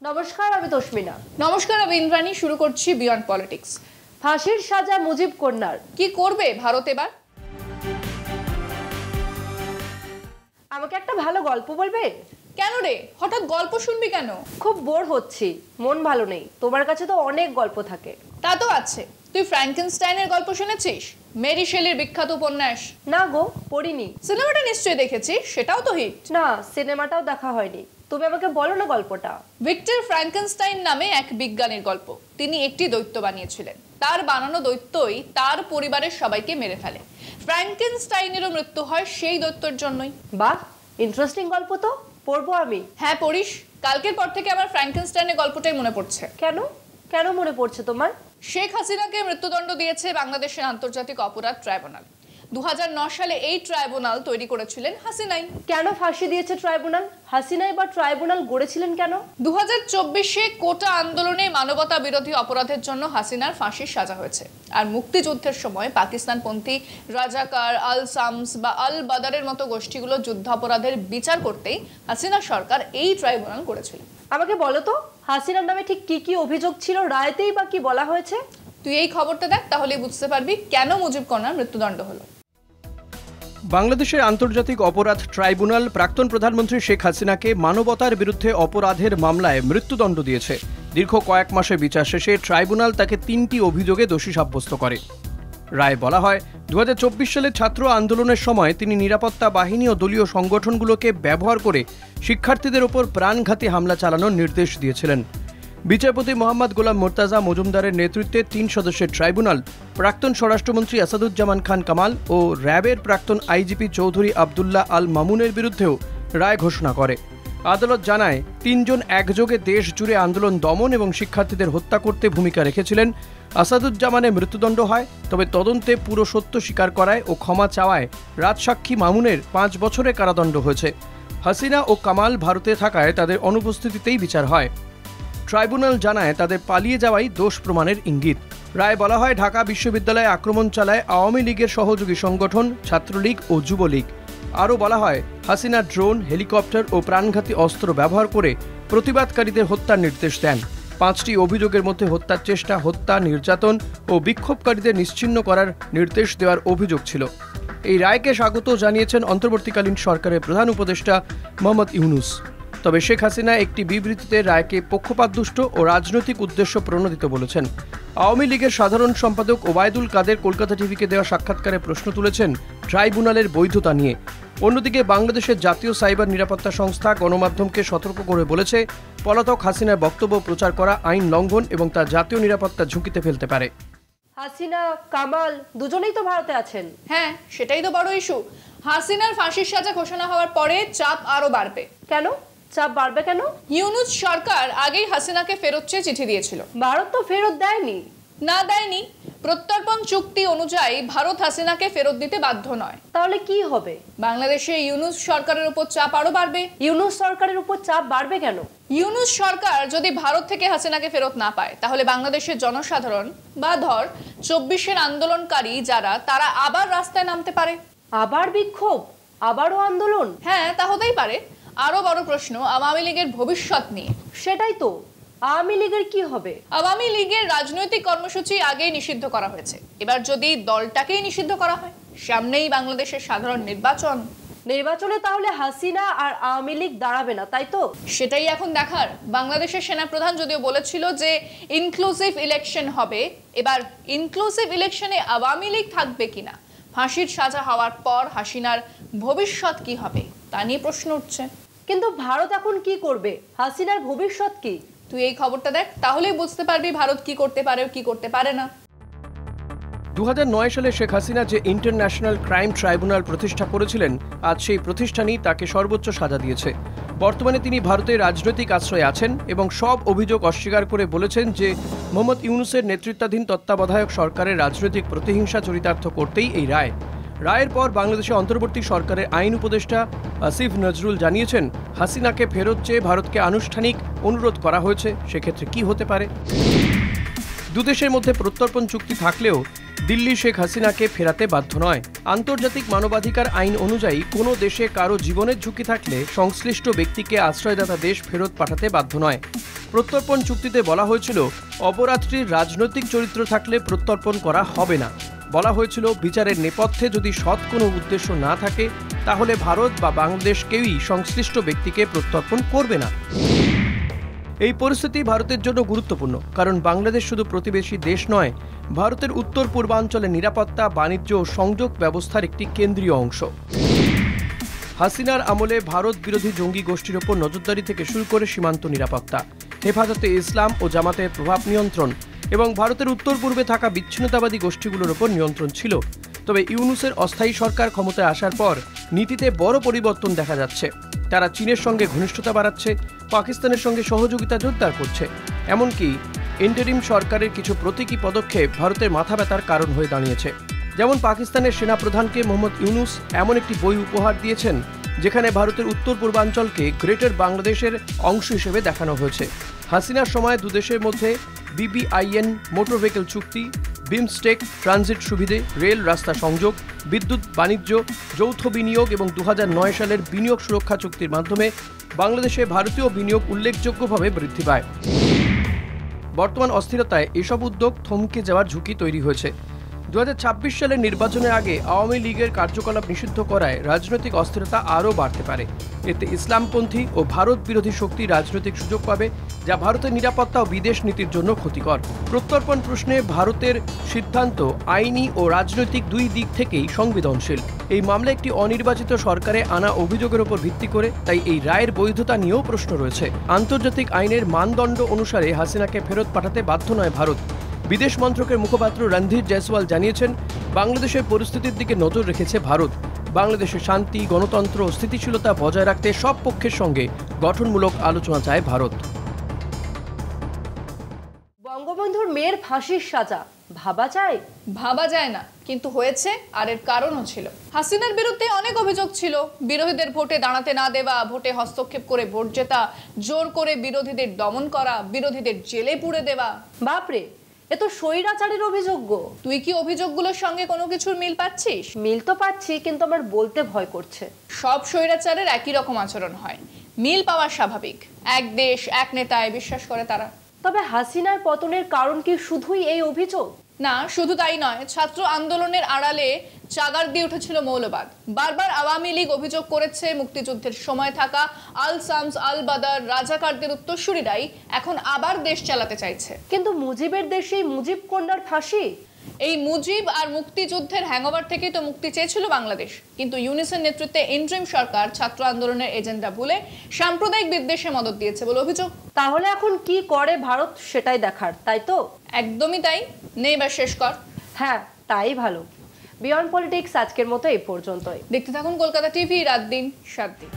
নমস্কার, আমি তস্মিনা। নমস্কার, আমি ইন্দ্রাণী। শুরু করছি বিয়ন্ড পলিটিক্স। ফাঁসির সাজা মুজিব কন্যার, কি করবে ভারত এবার? আমাকে একটা ভালো গল্প বলবে? কেন রে, হঠাৎ গল্প শুনবি কেন? খুব বোর হচ্ছি, মন ভালো নেই। তোমার কাছে তো অনেক গল্প থাকে। তা তো আছে। তুই ফ্র্যাঙ্কেনস্টাইনের গল্প শুনেছিস? মেরি শেলির বিখ্যাত উপন্যাস? না গো, পড়িনি। সিনেমাটা নিশ্চয়ই দেখেছিস, সেটাও তো হিট। না, সিনেমাটাও দেখা হয়নি। তুমি আমাকে বলো না গল্পটা। ভিক্টর ফ্র্যাঙ্কেনস্টাইন নামে এক বিজ্ঞানীর গল্প। তিনি একটি দৈত্য বানিয়েছিলেন। তার বানানো দৈত্যই তার পরিবারের সবাইকে মেরে ফেলে। ফ্র্যাঙ্কেনস্টাইনেরও মৃত্যু হয় সেই দৈত্যর জন্যই। বাহ, ইন্টারেস্টিং গল্প তো, পড়বো আমি। হ্যাঁ, পড়িস। কালকের পর থেকে আমার ফ্র্যাঙ্কেনস্টাইনের গল্পটাই মনে পড়ছে। কেন কেন মনে পড়ছে তোমার? শেখ হাসিনাকে মৃত্যুদণ্ড দিয়েছে বাংলাদেশের আন্তর্জাতিক অপরাধ ট্রাইব্যুনাল। 2009 সালে এই ট্রাইব্যুনাল তৈরি করেছিলেন হাসিনাই। কেন ফাঁসি দিয়েছে ট্রাইব্যুনাল? হাসিনাই বা ট্রাইব্যুনাল গড়েছিলেন কেন? 2024-এ কোটা আন্দোলনে মানবতা বিরোধী অপরাধের জন্য হাসিনার ফাঁসির সাজা হয়েছে। আর মুক্তিযুদ্ধের সময় পাকিস্তানপন্থী রাজাকার, আল সামস বা আল বাদারের মতো গোষ্ঠীগুলো যুদ্ধাপরাধের বিচার করতেই হাসিনা সরকার এই ট্রাইব্যুনাল করেছিল। আমাকে বলো তো, হাসিনার নামে ঠিক কি কি অভিযোগ ছিল, রায়তেই বা কি বলা হয়েছে? তুই এই খবরটা দেখ, তাহলেই বুঝতে পারবি কেন মুজিব কন্যার মৃত্যুদণ্ড হলো। বাংলাদেশের আন্তর্জাতিক অপরাধ ট্রাইব্যুনাল প্রাক্তন প্রধানমন্ত্রী শেখ হাসিনাকে মানবতার বিরুদ্ধে অপরাধের মামলায় মৃত্যুদণ্ড দিয়েছে। দীর্ঘ কয়েক মাসের বিচার শেষে ট্রাইব্যুনাল তাকে 3টি অভিযোগে দোষী সাব্যস্ত করে। রায়ে বলা হয়, 2024 সালে ছাত্র আন্দোলনের সময় তিনি নিরাপত্তা বাহিনী ও দলীয় সংগঠনগুলোকে ব্যবহার করে শিক্ষার্থীদের ওপর প্রাণঘাতী হামলা চালানোর নির্দেশ দিয়েছিলেন। বিচারপতি মোহাম্মদ গোলাম মোর্তাজা মজুমদারের নেতৃত্বে 3 সদস্যের ট্রাইব্যুনাল প্রাক্তন স্বরাষ্ট্রমন্ত্রী আসাদুজ্জামান খান কামাল ও র্যাবের প্রাক্তন আইজিপি চৌধুরী আবদুল্লাহ আল মামুনের বিরুদ্ধেও রায় ঘোষণা করে। আদালত জানায়, 3 জন একযোগে দেশ জুড়ে আন্দোলন দমন এবং শিক্ষার্থীদের হত্যা করতে ভূমিকা রেখেছিলেন। আসাদুজ্জামানের মৃত্যুদণ্ড হয়, তবে তদন্তে পুরো সত্য স্বীকার করায় ও ক্ষমা চাওয়ায় রাজসাক্ষী মামুনের 5 বছরের কারাদণ্ড হয়েছে। হাসিনা ও কামাল ভারতে থাকায় তাদের অনুপস্থিতিতেই বিচার হয়। ট্রাইব্যুনাল জানায়, তাদের পালিয়ে যাওয়াই দোষ প্রমাণের ইঙ্গিত। রায়ে বলা হয়, ঢাকা বিশ্ববিদ্যালয়ে আক্রমণ চালায় আওয়ামী লীগের সহযোগী সংগঠন ছাত্রলীগ ও যুবলীগ। আরও বলা হয়, হাসিনা ড্রোন, হেলিকপ্টার ও প্রাণঘাতী অস্ত্র ব্যবহার করে প্রতিবাদকারীদের হত্যার নির্দেশ দেন। 5টি অভিযোগের মধ্যে হত্যার চেষ্টা, হত্যা, নির্যাতন ও বিক্ষোভকারীদের নিশ্চিহ্ন করার নির্দেশ দেওয়ার অভিযোগ ছিল। এই রায়কে স্বাগত জানিয়েছেন অন্তর্বর্তীকালীন সরকারের প্রধান উপদেষ্টা মোহাম্মদ ইউনূস। তবে শেখ হাসিনা একটি বিবৃতিতে রায়কে পক্ষপাতদুষ্ট ও রাজনৈতিক উদ্দেশ্য প্রণোদিত বলেছেন। আওয়ামী লীগের সাধারণ সম্পাদক ওবায়দুল কাদের কলকাতা টিভিকে দেওয়া সাক্ষাৎকারে প্রশ্ন তুলেছেন ট্রাইব্যুনালের বৈধতা নিয়ে। অন্যদিকে বাংলাদেশের জাতীয় সাইবার নিরাপত্তা সংস্থা গণমাধ্যমকে সতর্ক করে বলেছে, পলাতক হাসিনার বক্তব্য প্রচার করা আইন লঙ্ঘন এবং তার জাতীয় নিরাপত্তা ঝুঁকিতে ফেলতে পারে। হাসিনা, কামাল দুজনেই তো ভারতে আছেন। হ্যাঁ, সেটাই তো বড় ইস্যু। হাসিনার ফাঁসির সাজা ঘোষণা হওয়ার পরে চাপ আরো বাড়বে। কেন চাপ বাড়বে কেন? ইউনূস সরকার আগেই হাসিনাকে ফেরত চেয়ে চিঠি দিয়েছিল। ভারত তো ফেরত দেয়নি। না, দেয়নি। প্রত্যর্পণ চুক্তি অনুযায়ী ভারত হাসিনাকে ফেরত দিতে বাধ্য নয়। তাহলে কি হবে? বাংলাদেশে ইউনূস সরকারের উপর চাপ আরো বাড়বে। ইউনূস সরকারের উপর চাপ বাড়বে কেন? ইউনূস সরকার যদি ভারত থেকে হাসিনাকে ফেরত না পায়, তাহলে বাংলাদেশের জনসাধারণ বা ধর 24-এর আন্দোলনকারী যারা, তারা আবার রাস্তায় নামতে পারে। আবার বিক্ষোভ, আবারও আন্দোলন? হ্যাঁ, তা হতেই পারে। আরো বড় প্রশ্ন আওয়ামী লীগের ভবিষ্যৎ নিয়ে। সেটাই তো, আওয়ামী লীগের কি হবে? আওয়ামী লীগের রাজনৈতিক কর্মসূচি আগেই নিষিদ্ধ করা হয়েছে। এবার যদি দলটাকেই নিষিদ্ধ করা হয়, সামনেই বাংলাদেশের সাধারণ নির্বাচনে তাহলে হাসিনা আর আওয়ামী লীগ দাঁড়াবে না, তাই তো? সেটাই এখন দেখার। বাংলাদেশের সেনাপ্রধান যদিও বলেছিল যে ইনক্লুসিভ ইলেকশন হবে। এবার ইনক্লুসিভ ইলেকশনে আওয়ামী লীগ থাকবে কিনা, ফাঁসির সাজা হওয়ার পর হাসিনার ভবিষ্যৎ কি হবে, তা নিয়ে প্রশ্ন উঠছে। কিন্তু ভারত এখন কি করবে? হাসিনার ভবিষ্যৎ কি? তুই এই খবরটা দেখ, তাহলেই বুঝতে পারবি ভারত কি করতে পারে ও কি করতে পারে না। 2009 সালে শেখ হাসিনা যে ইন্টারন্যাশনাল ক্রাইম ট্রাইব্যুনাল প্রতিষ্ঠা করেছিলেন, আজ সেই প্রতিষ্ঠানই তাকে সর্বোচ্চ সাজা দিয়েছে। বর্তমানে তিনি ভারতের রাজনৈতিক আশ্রয়ে আছেন এবং সব অভিযোগ অস্বীকার করে বলেছেন যে মোহাম্মদ ইউনূসের নেতৃত্বাধীন তত্ত্বাবধায়ক সরকারের রাজনৈতিক প্রতিহিংসা চরিতার্থ করতেই এই রায়। রায়ের পর বাংলাদেশে অন্তর্বর্তী সরকারের আইন উপদেষ্টা আসিফ নজরুল জানিয়েছেন, হাসিনাকে ফেরত চেয়ে ভারতকে আনুষ্ঠানিক অনুরোধ করা হয়েছে। সেক্ষেত্রে কি হতে পারে? দুদেশের মধ্যে প্রত্যর্পণ চুক্তি থাকলেও দিল্লি শেখ হাসিনাকে ফেরাতে বাধ্য নয়। আন্তর্জাতিক মানবাধিকার আইন অনুযায়ী কোনো দেশে কারো জীবনের ঝুঁকি থাকলে সংশ্লিষ্ট ব্যক্তিকে আশ্রয়দাতা দেশ ফেরত পাঠাতে বাধ্য নয়। প্রত্যর্পণ চুক্তিতে বলা হয়েছিল অপরাধীর রাজনৈতিক চরিত্র থাকলে প্রত্যর্পণ করা হবে না। বলা হয়েছিল বিচারের নেপথ্যে যদি সৎ কোনো উদ্দেশ্য না থাকে তাহলে ভারত বা বাংলাদেশ কেউই সংশ্লিষ্ট ব্যক্তিকে প্রত্যর্পণ করবে না। এই পরিস্থিতি ভারতের জন্য গুরুত্বপূর্ণ, কারণ বাংলাদেশ শুধু প্রতিবেশী দেশ নয়, ভারতের উত্তর পূর্বাঞ্চলে নিরাপত্তা, বাণিজ্য ও সংযোগ ব্যবস্থার একটি কেন্দ্রীয় অংশ। হাসিনার আমলে ভারত বিরোধী জঙ্গি গোষ্ঠীর ওপর নজরদারি থেকে শুরু করে সীমান্ত নিরাপত্তা, হেফাজতে ইসলাম ও জামাতের প্রভাব নিয়ন্ত্রণ এবং ভারতের উত্তর পূর্বে থাকা বিচ্ছিন্নতাবাদী গোষ্ঠীগুলোর ওপর নিয়ন্ত্রণ ছিল। তবে ইউনূসের অস্থায়ী সরকার ক্ষমতায় আসার পর নীতিতে বড় পরিবর্তন দেখা যাচ্ছে। তারা চীনের সঙ্গে ঘনিষ্ঠতা বাড়াচ্ছে, পাকিস্তানের সঙ্গে সহযোগিতা জোরদার করছে। এমনকি ইন্টারিম সরকারের কিছু প্রতীকী পদক্ষেপ ভারতের মাথা ব্যথার কারণ হয়ে দাঁড়িয়েছে। যেমন পাকিস্তানের সেনাপ্রধানকে মোহাম্মদ ইউনূস এমন একটি বই উপহার দিয়েছেন যেখানে ভারতের উত্তর পূর্বাঞ্চলকে গ্রেটার বাংলাদেশের অংশ হিসেবে দেখানো হয়েছে। হাসিনার সময় দুদেশের মধ্যে BBIN মোটর ভেহিকেল চুক্তি, বিমস্টেক ট্রানজিট সুবিধে, রেল রাস্তা সংযোগ, বিদ্যুৎ, বাণিজ্য, যৌথ বিনিয়োগ এবং 2009 সালের বিনিয়োগ সুরক্ষা চুক্তির মাধ্যমে বাংলাদেশে ভারতীয় বিনিয়োগ উল্লেখযোগ্যভাবে বৃদ্ধি পায়। বর্তমান অস্থিরতায় এসব উদ্যোগ থমকে যাওয়ার ঝুঁকি তৈরি হয়েছে। 2026 সালের নির্বাচনের আগে আওয়ামী লীগের কার্যকলাপ নিষিদ্ধ করায় রাজনৈতিক অস্থিরতা আরও বাড়তে পারে। এতে ইসলামপন্থী ও ভারত বিরোধী শক্তি রাজনৈতিক সুযোগ পাবে, যা ভারতের নিরাপত্তা ও বিদেশ নীতির জন্য ক্ষতিকর। প্রত্যর্পণ প্রশ্নে ভারতের সিদ্ধান্ত আইনি ও রাজনৈতিক দুই দিক থেকেই সংবেদনশীল। এই মামলা একটি অনির্বাচিত সরকারে আনা অভিযোগের উপর ভিত্তি করে, তাই এই রায়ের বৈধতা নিয়েও প্রশ্ন রয়েছে। আন্তর্জাতিক আইনের মানদণ্ড অনুসারে হাসিনাকে ফেরত পাঠাতে বাধ্য নয় ভারত। বিদেশ মন্ত্রকের মুখপাত্র রণধীর জয়সওয়াল জানিয়েছেন, বাংলাদেশের পরিস্থিতির দিকে নজর রেখেছে ভারত। বাংলাদেশের শান্তি, গণতন্ত্র ও স্থিতিশীলতা বজায় রাখতে সব পক্ষের সঙ্গে গঠনমূলক আলোচনা চায় ভারত। বঙ্গবন্ধুর মেয়ের ফাঁসির সাজা ভাবা যায়? ভাবা যায় না, কিন্তু হয়েছে, আর এর কারণও ছিল। হাসিনার বিরুদ্ধে অনেক অভিযোগ ছিল। বিরোধীদের ভোটে দাঁড়াতে না দেওয়া, ভোটে হস্তক্ষেপ করে ভোট জেতা, জোর করে বিরোধীদের দমন করা, বিরোধীদের জেলে পুরে দেওয়া। বাপরে, এ তো স্বৈরাচারের অভিযোগ। তুই কি অভিযোগগুলোর সঙ্গে কোনো কিছুর মিল পাচ্ছিস? মিল তো পাচ্ছি, কিন্তু আমার বলতে ভয় করছে। সব স্বৈরাচারের একই রকম আচরণ হয়, মিল পাওয়া স্বাভাবিক। এক দেশ এক নেতায় বিশ্বাস করে তারা। তবে হাসিনার পতনের কারণ কি শুধুই এই অভিযোগ? না, শুধু তাই নয়। ছাত্র আন্দোলনের আড়ালে চাগার দিয়ে উঠেছিল মৌলবাদ। বারবার আওয়ামী লীগ অভিযোগ করেছে মুক্তিযুদ্ধের সময় থাকা আল শামস, আল বাদার, রাজাকারদের উত্তরসূরিরাই এখন আবার দেশ চালাতে চাইছে। কিন্তু মুজিবের দেশেই মুজিব কন্যার ফাঁসি। এই মুজিব আর মুক্তিযুদ্ধের হ্যাংওভার থেকেই তো মুক্তি চেয়েছিল বাংলাদেশ। কিন্তু ইউনূসের নেতৃত্বে ইন্টারিম সরকার ছাত্র আন্দোলনের এজেন্ডা ভুলে সাম্প্রদায়িক বিদ্বেষে মদদ দিয়েছে বলে অভিযোগ। তাহলে এখন কি করে ভারত সেটাই দেখার, তাই তো? একদমই তাই। নে এবার শেষ কর। হ্যাঁ, তাই ভালো। বিয়ন্ড পলিটিক্স আজকের মতো এই পর্যন্তই। দেখতে থাকুন কলকাতা টিভি, রাত দিন 7 দিন।